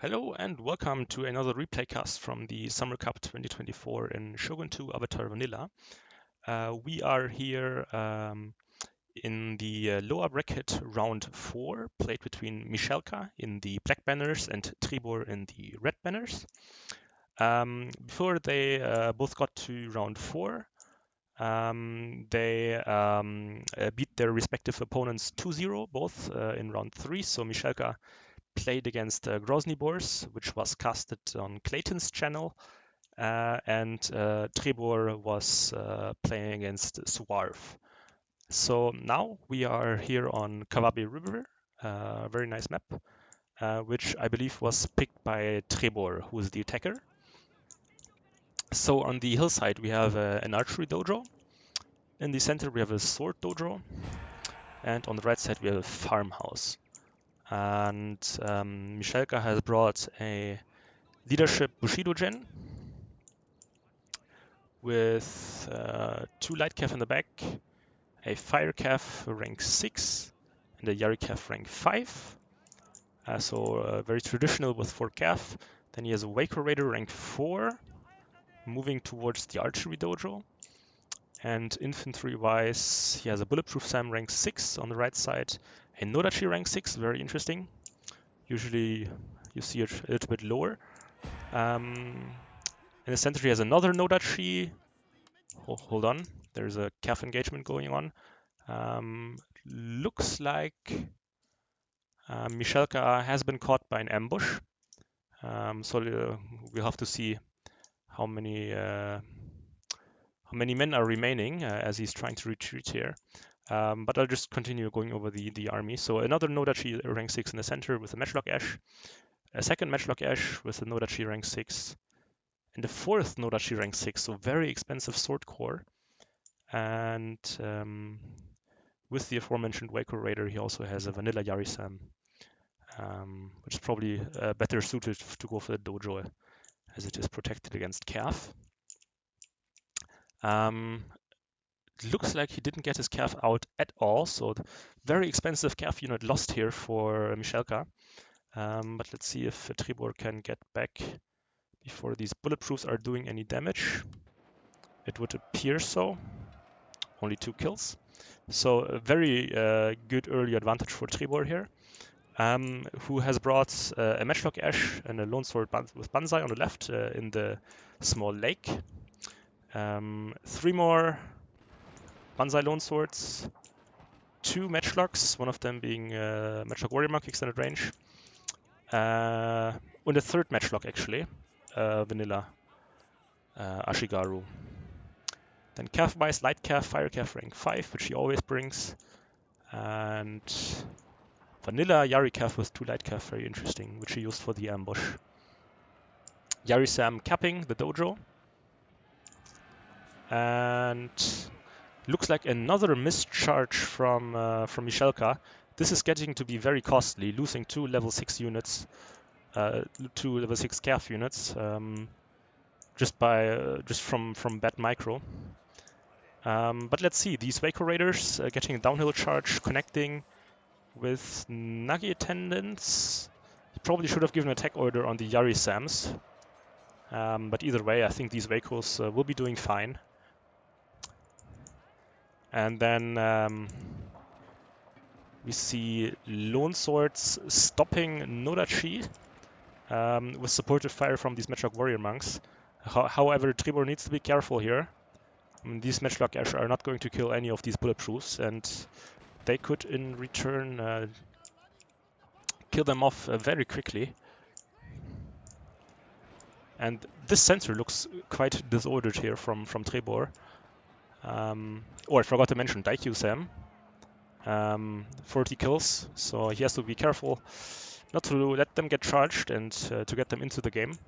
Hello and welcome to another replay cast from the Summer Cup 2024 in Shogun 2 Avatar Vanilla. We are here in the lower bracket round 4, played between Mishelka in the black banners and Trebor in the red banners. Before they both got to round 4, they beat their respective opponents 2-0, both in round 3. So Mishelka played against Grozny Boars, which was casted on Clayton's channel, and Trebor was playing against Swarf. So now we are here on Kawabe River, very nice map, which I believe was picked by Trebor, who is the attacker. So on the hillside we have an archery dojo, in the center we have a sword dojo, and on the right side we have a farmhouse. And Mishelka has brought a leadership Bushido gen with 2 light calf in the back, a fire calf rank 6, and a Yari calf rank 5. So very traditional with 4 calf. Then he has a Waker Raider rank 4, moving towards the archery dojo. And infantry-wise, he has a Bulletproof Sam rank 6 on the right side, a Nodachi rank 6, very interesting. Usually you see it a little bit lower. In the center he has another Nodachi. Oh, hold on, there's a calf engagement going on. Looks like Mishelka has been caught by an ambush. So we'll have to see how many men are remaining as he's trying to retreat here. But I'll just continue going over the army. So another Nodachi rank 6 in the center with a Matchlock Ash, a second Matchlock Ash with a Nodachi rank 6, and the fourth Nodachi rank 6, so very expensive sword core. And with the aforementioned Waker Raider, he also has a vanilla Yarisam, which is probably better suited to go for the dojo as it is protected against calf. Looks like he didn't get his calf out at all, so very expensive calf unit lost here for Mishelka. But let's see if Trebor can get back before these bulletproofs are doing any damage. It would appear so. Only 2 kills. So a very good early advantage for Trebor here, who has brought a Matchlock Ash and a Lone Sword with Banzai on the left in the small lake. 3 more Banzai Lone Swords, 2 Matchlocks, one of them being Matchlock Warrior Monk extended range, and a third Matchlock actually, Vanilla Ashigaru. Then Calf Mice, Light Calf, Fire Calf rank 5, which he always brings, and Vanilla Yari Calf with 2 Light Calf, very interesting, which he used for the ambush. Yari Sam capping the dojo, and looks like another mischarge from Mishelka. This is getting to be very costly, losing 2 level 6 units, 2 level 6 calf units, just from bad micro. But let's see, these Waker Raiders getting a downhill charge, connecting with Nagi attendants. He probably should have given an attack order on the Yari Sams. But either way, I think these Wakos will be doing fine. And then we see Lone Swords stopping Nodachi with supportive fire from these Matchlock Warrior Monks. However, Trebor needs to be careful here. These Matchlock Ash are not going to kill any of these bulletproofs, and they could in return kill them off very quickly. And this center looks quite disordered here from Trebor. Oh, I forgot to mention Daikyu Sam. 40 kills, so he has to be careful not to let them get charged and to get them into the game.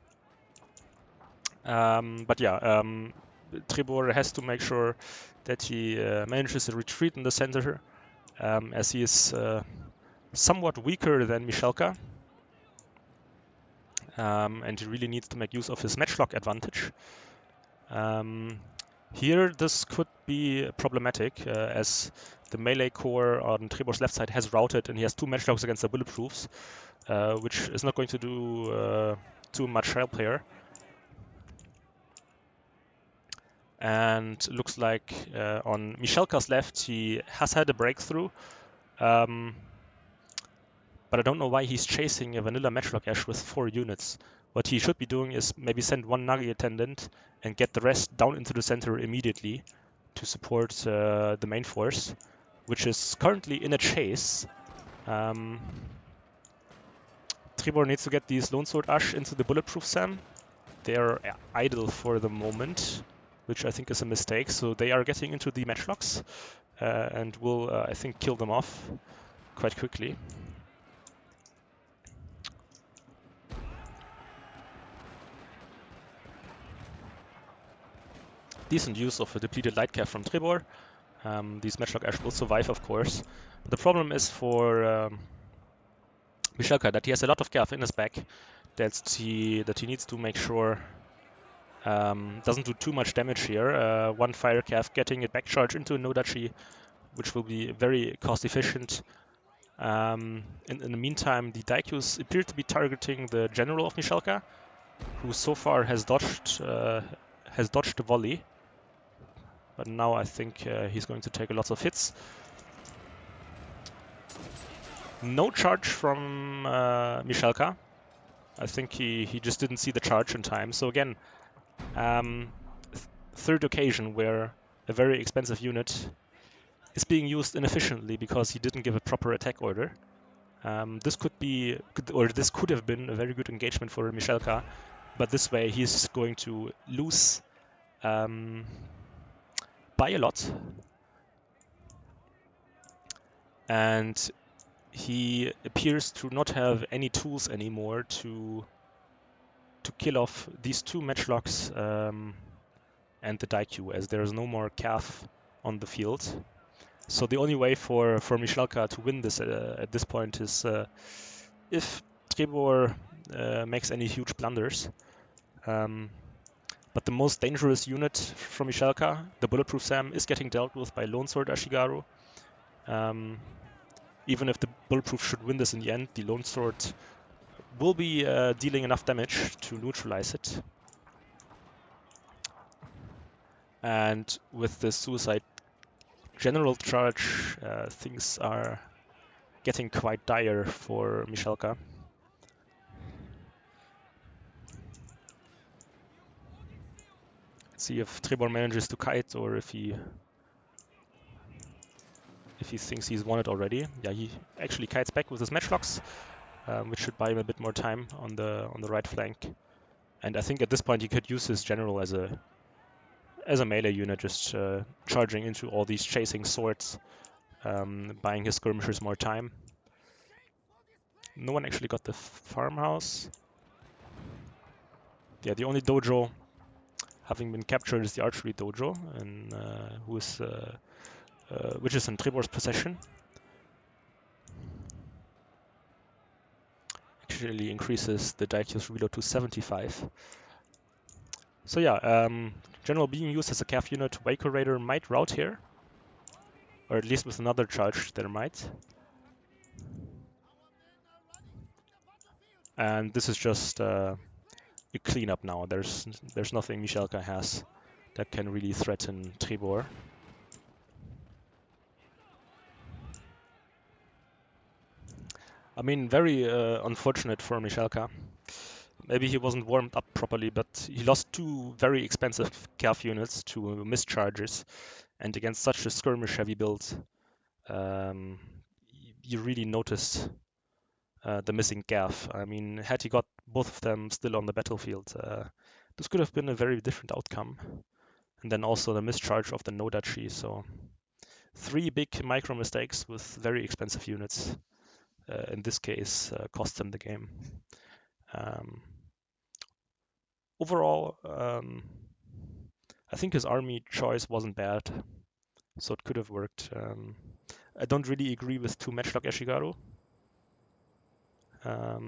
But yeah, Trebor has to make sure that he manages to retreat in the center, as he is somewhat weaker than Mishelka. And he really needs to make use of his matchlock advantage. Here, this could be problematic, as the melee core on Trebor's left side has routed, and he has 2 matchlocks against the bulletproofs, which is not going to do too much help here. And looks like on Mishelka's left, he has had a breakthrough. But I don't know why he's chasing a vanilla matchlock Ash with 4 units. What he should be doing is maybe send 1 Nagi attendant and get the rest down into the center immediately to support the main force, which is currently in a chase. Trebor needs to get these Lone Sword Ash into the bulletproof Sam. They are idle for the moment, which I think is a mistake. So they are getting into the matchlocks and will, I think, kill them off quite quickly. Decent use of a depleted light cap from Trebor. These matchlock Ash will survive, of course. But the problem is for Mishelka that he has a lot of Cav in his back that he needs to make sure doesn't do too much damage here. 1 fire Cav getting it back charge into a Nodachi, which will be very cost efficient. In the meantime, the Daikyus appear to be targeting the general of Mishelka, who so far has dodged the volley. But now I think he's going to take a lot of hits. No charge from Mishelka. I think he just didn't see the charge in time. So again, third occasion where a very expensive unit is being used inefficiently because he didn't give a proper attack order. This could have been a very good engagement for Mishelka, but this way he's going to lose by a lot. And he appears to not have any tools anymore to kill off these 2 matchlocks and the Daikyu, as there is no more Cav on the field. So the only way for Mishelka to win this at this point is if Trebor makes any huge blunders. But the most dangerous unit from Mishelka, the Bulletproof Sam, is getting dealt with by Lone Sword Ashigaru. Even if the Bulletproof should win this in the end, the Lone Sword will be dealing enough damage to neutralize it. And with the Suicide General charge, things are getting quite dire for Mishelka. Let's see if Trebor manages to kite or if he thinks he's won it already. Yeah, he actually kites back with his matchlocks, which should buy him a bit more time on the right flank. And I think at this point he could use his general as a melee unit, just charging into all these chasing swords, buying his skirmishers more time. No one actually got the farmhouse. Yeah, the only dojo having been captured is the archery dojo, and which is in Trebor's possession. Actually increases the Daikyu's reload to 75. So yeah, general being used as a Cav unit, Waker Raider might rout here, or at least with another charge there might. And this is just a cleanup now. There's nothing Mishelka has that can really threaten Trebor. I mean, very unfortunate for Mishelka. Maybe he wasn't warmed up properly, but he lost 2 very expensive Cav units to mischarges, and against such a skirmish-heavy build, you really noticed the missing Gav. I mean, had he got both of them still on the battlefield, this could have been a very different outcome. And then also the mischarge of the Nodachi. So 3 big micro mistakes with very expensive units. In this case, cost him the game. Overall, I think his army choice wasn't bad, so it could have worked. I don't really agree with 2 matchlock Ashigaru. I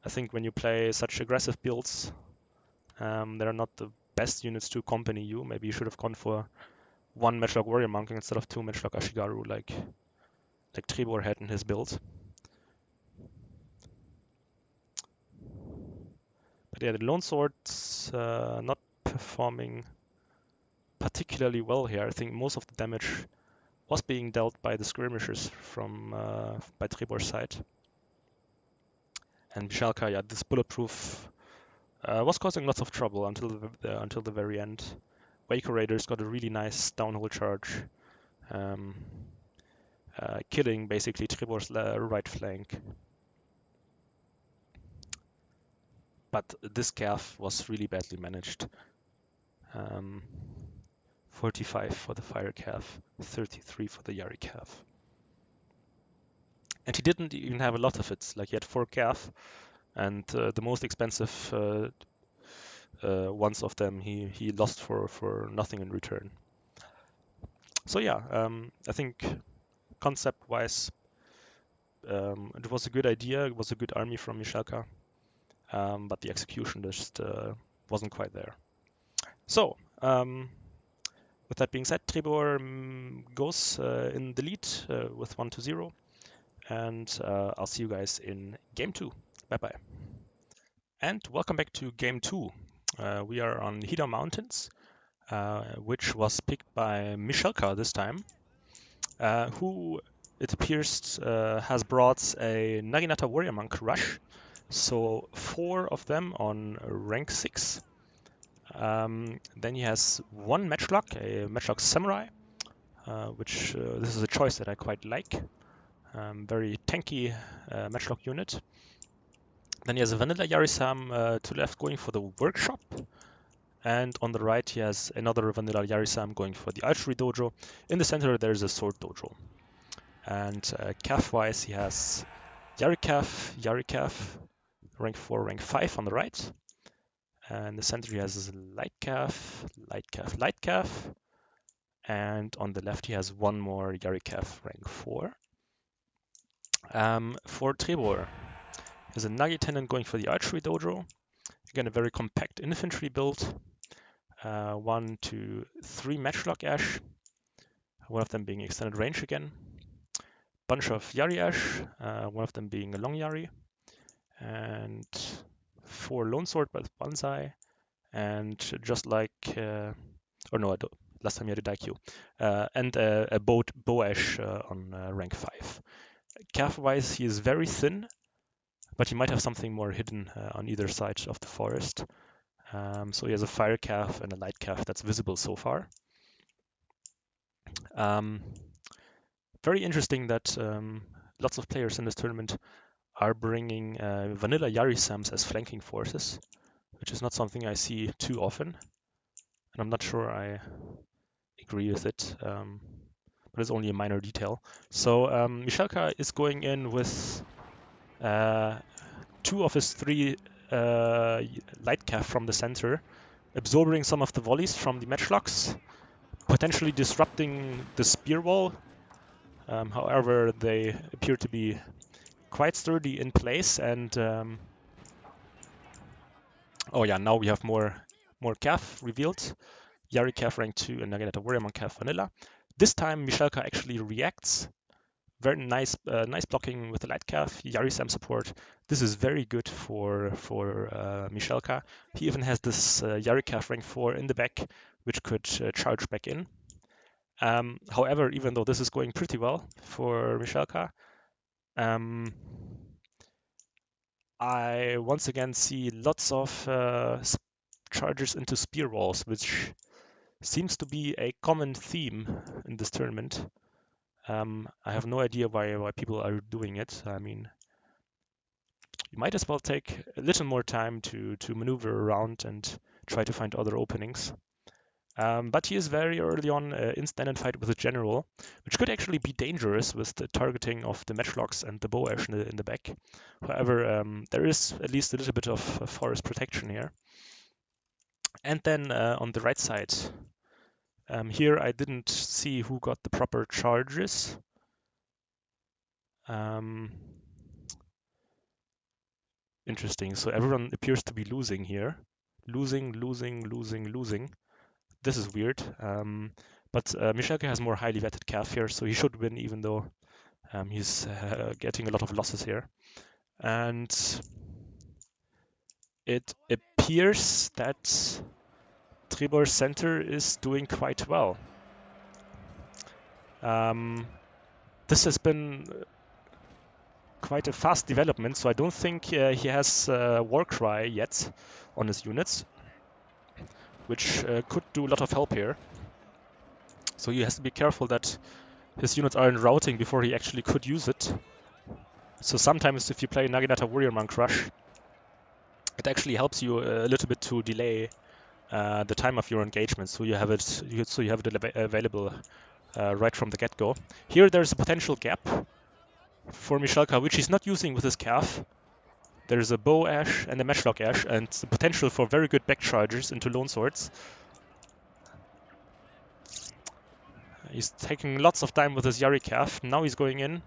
think when you play such aggressive builds, they're not the best units to accompany you. Maybe you should have gone for one Matchlock Warrior Monk instead of two Matchlock Ashigaru like Trebor had in his build. But yeah, the Lone Sword's not performing particularly well here. I think most of the damage was being dealt by the skirmishers from by Trebor's side. And Mishelka, yeah, this bulletproof was causing lots of trouble until the very end. Waker Raiders got a really nice downhole charge, killing basically Trebor's right flank. But this calf was really badly managed. 45 for the fire calf, 33 for the Yari calf. And he didn't even have a lot of it. Like he had 4 calf, and the most expensive ones of them he lost for nothing in return. So yeah, I think concept-wise, it was a good idea. It was a good army from Mishelka, but the execution just wasn't quite there. So with that being said, Trebor goes in the lead with 1-0, and I'll see you guys in game 2. Bye-bye. And welcome back to game 2. We are on Hida Mountains, which was picked by Mishelka this time, who it appears has brought a Naginata Warrior Monk rush. So 4 of them on rank 6. Then he has 1 Matchlock, a Matchlock Samurai, which this is a choice that I quite like. Very tanky Matchlock unit. Then he has a Vanilla Yarisam to the left going for the Workshop. And on the right he has another Vanilla Yarisam going for the Archery Dojo. In the center there's a Sword Dojo. And calf-wise he has Yarikav, rank 4, rank 5 on the right. And in the center he has Light Calf. And on the left he has 1 more Yarikav, rank 4. For Trebor, there's a Nagi Tenant going for the Archery Dojo. Again, a very compact infantry build. 1, 2, 3 Matchlock Ash. One of them being extended range again. Bunch of Yari Ash, one of them being a long Yari. And 4 Lone Sword with Banzai. And just like, last time you had a Daikyu. And a Bow Ash on rank 5. Calf-wise, he is very thin, but he might have something more hidden on either side of the forest. So he has a fire calf and a light calf that's visible so far. Very interesting that lots of players in this tournament are bringing vanilla Yarisams as flanking forces, which is not something I see too often. And I'm not sure I agree with it, but it's only a minor detail. So Mishelka is going in with 2 of his 3 light calf from the center, absorbing some of the volleys from the matchlocks, potentially disrupting the spear wall. However, they appear to be quite sturdy in place, and oh yeah, now we have more calf revealed. Yari calf rank 2 and Naginata Warrior Monk calf vanilla. This time Mishelka actually reacts. Very nice blocking with the light calf, Yari Sam support. This is very good for Mishelka. He even has this Yari calf rank 4 in the back, which could charge back in. However, even though this is going pretty well for Mishelka, I once again see lots of charges into spear walls, which seems to be a common theme in this tournament. I have no idea why people are doing it. I mean, you might as well take a little more time to maneuver around and try to find other openings. But he is very early on in stand and fight with a general, which could actually be dangerous with the targeting of the matchlocks and the bow ash in the back. However, there is at least a little bit of forest protection here. And then on the right side, here I didn't see who got the proper charges. Interesting. So everyone appears to be losing here. losing, losing, losing, losing. This is weird. But Mishelka has more highly vetted calf here, so he should win, even though he's getting a lot of losses here. And it appears that Trebor Center is doing quite well. This has been quite a fast development, so I don't think he has Warcry yet on his units, which could do a lot of help here. So he has to be careful that his units aren't routing before he actually could use it. So sometimes if you play Naginata Warrior Monk Rush, it actually helps you a little bit to delay the time of your engagement, so you have it available right from the get-go. Here there's a potential gap for Mishelka, which he's not using with his calf. There's a bow ash and a matchlock ash, and the potential for very good back charges into lone swords. He's taking lots of time with his Yari calf. Now he's going in.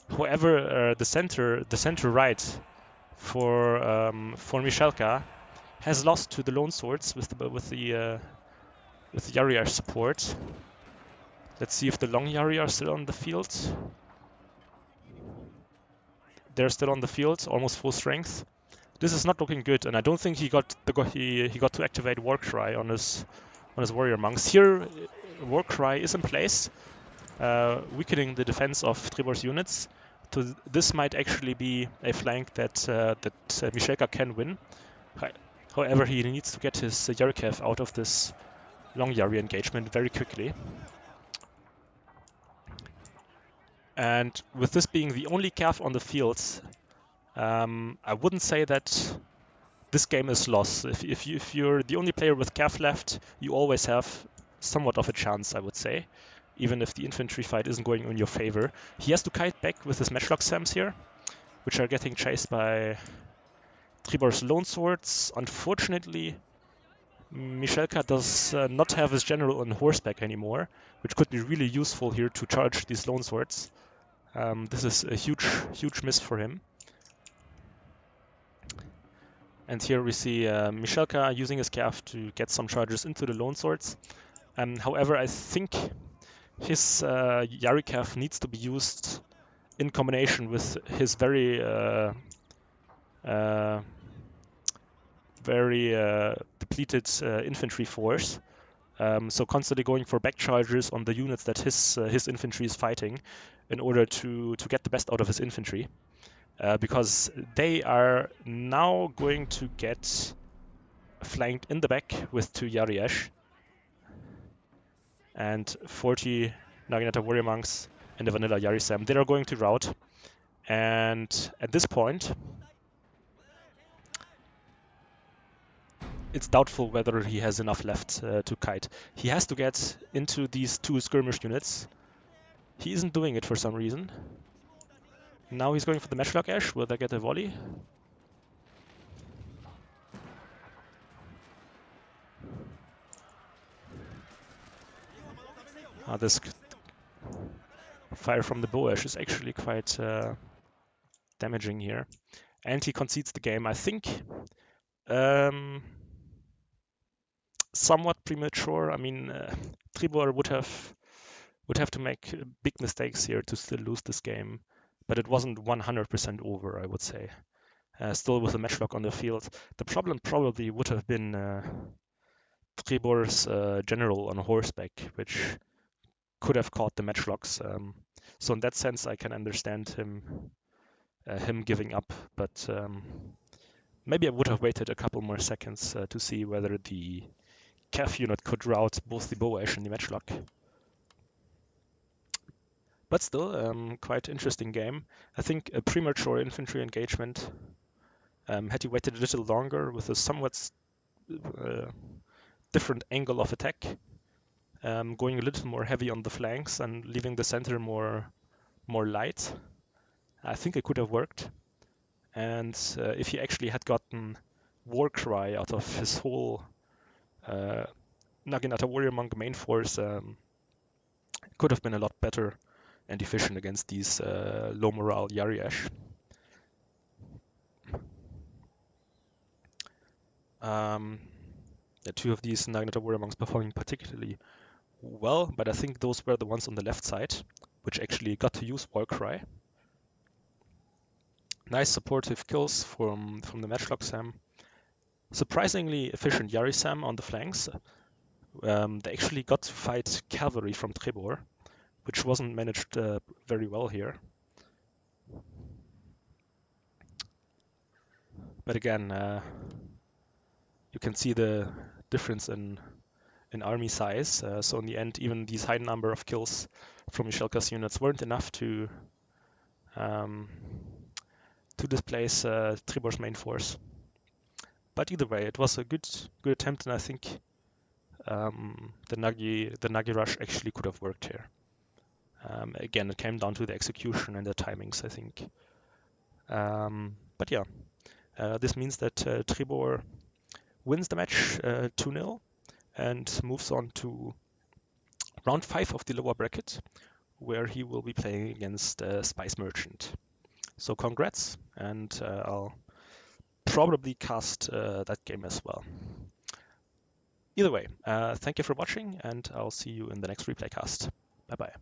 However, the center right for Mishelka has lost to the lone swords with the Yari ash support. Let's see if the long Yari are still on the field. They're still on the field, almost full strength. This is not looking good, and I don't think he got to activate Warcry on his warrior monks. Here, Warcry is in place, weakening the defense of Trebor's units. So this might actually be a flank that Mishelka can win. However, he needs to get his Yarikev out of this long Yari engagement very quickly. And with this being the only calf on the field, I wouldn't say that this game is lost. If you're the only player with calf left, you always have somewhat of a chance, I would say, even if the infantry fight isn't going in your favor. He has to kite back with his matchlock Sams here, which are getting chased by Trebor's lone swords. Unfortunately, Mishelka does not have his general on horseback anymore, which could be really useful here to charge these lone swords. This is a huge miss for him. And here we see Mishelka using his calf to get some charges into the lone swords. However, I think his Yari calf needs to be used in combination with his very depleted infantry force. So constantly going for back charges on the units that his infantry is fighting in order to get the best out of his infantry. Because they are now going to get flanked in the back with 2 Yari-Ash and 40 Naginata Warrior Monks and the vanilla Yari-Sam. They are going to rout, and at this point it's doubtful whether he has enough left to kite. He has to get into these 2 skirmish units. He isn't doing it for some reason. Now he's going for the matchlock ash. Will they get a volley? This fire from the bow ash is actually quite damaging here. And he concedes the game, I think. Somewhat premature. I mean, Trebor would have to make big mistakes here to still lose this game, but it wasn't 100% over, I would say. Still with a matchlock on the field. The problem probably would have been Trebor's general on horseback, which could have caught the matchlocks. So in that sense, I can understand him giving up, but maybe I would have waited a couple more seconds to see whether the Cav unit could rout both the bow ash and the matchlock. But still, quite interesting game. I think a premature infantry engagement. Had he waited a little longer with a somewhat different angle of attack, going a little more heavy on the flanks and leaving the center more light, I think it could have worked. And if he actually had gotten Warcry out of his whole Naginata Warrior Monk main force, it could have been a lot better and efficient against these low morale Yari Ash. The two of these Naginata warrior monks performing particularly well, but I think those were the ones on the left side, which actually got to use Warcry. Nice supportive kills from the Matchlock Sam. Surprisingly efficient Yari Sam on the flanks. They actually got to fight cavalry from Trebor, which wasn't managed very well here. But again, you can see the difference in army size. So in the end, even these high number of kills from Mishelka's units weren't enough to displace Trebor's main force. But either way, it was a good attempt, and I think the Nagi rush actually could have worked here. Again, it came down to the execution and the timings, I think. But yeah, this means that Trebor wins the match 2-0 and moves on to round 5 of the lower bracket, where he will be playing against Spice Merchant. So congrats, and I'll probably cast that game as well. Either way, thank you for watching, and I'll see you in the next replay cast. Bye-bye.